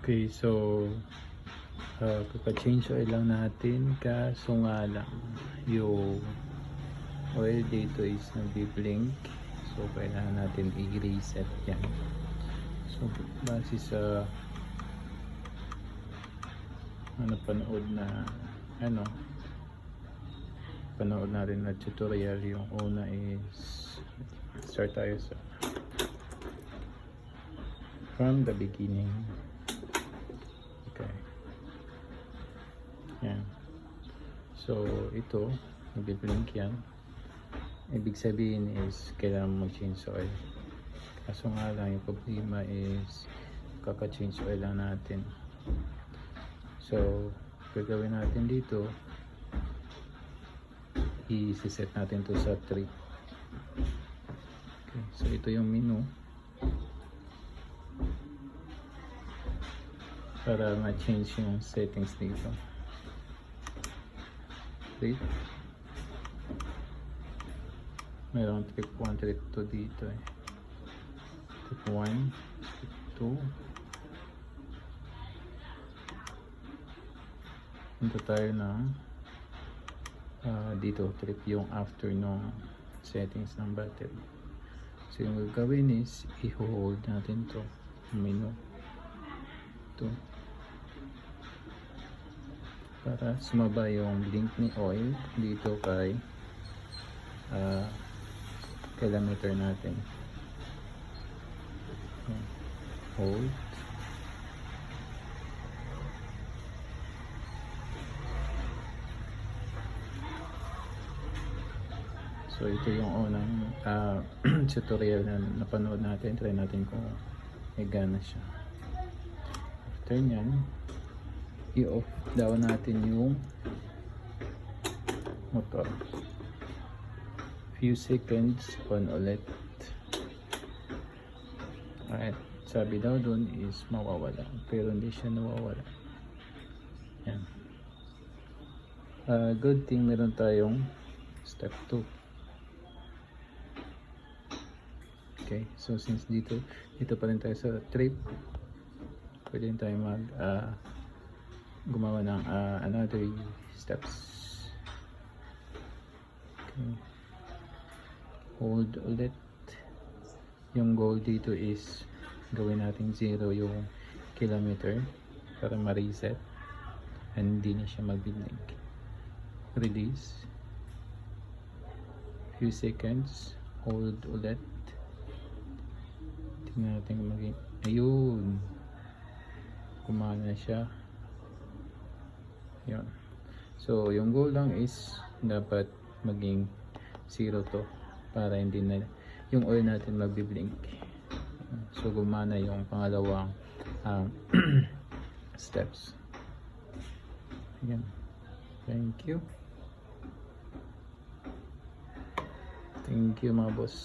Okay, so kaka-change oil lang natin, kaso nga lang yung oil dito is nagbi-blink, so kailangan natin i-reset yan. So base sa panood natin na tutorial, yung una is start tayo sa from the beginning. Okay, yan. So ito nagbi-blink yan, ibig sabihin is kailangan mag-change oil. Kaso nga lang yung problema is kaka-change oil lang natin. So gagawin natin dito, i-set natin to sa 3. Okay, so ito yung menu para ma-change yung settings dito. Okay, mayroong trip 1, trip 2 dito eh. Trip 1, trip 2. Punta tayo ng dito, trip yung after nung settings ng battery. So yung gagawin is i-hold natin to menu to para sumaba yung blink ni oil dito kay kilometer natin. Hold. So ito yung unang tutorial na napanood natin. Try natin kung may gana siya. After nyan, i-off daw natin yung motor. Few seconds on ulit. Alright, sabi daw dun is mawawala, pero hindi siya nawawala. Yan. Good thing meron tayong step 2. Okay, so since dito pa rin tayo sa trip, pwede rin tayo gumawa ng another steps. Okay. Hold ulit. Yung goal dito is gawin natin 0 yung kilometer para ma-reset and hindi na siya mag-blink. Release. Few seconds. Hold ulit. Tingnan natin maging, ayun, kumana na siya. Yun. So yung goal lang is dapat maging 0 to para hindi na yung oil natin magbi-blink. So gumana yung pangalawang steps. Ayan. Thank you. Thank you mga boss.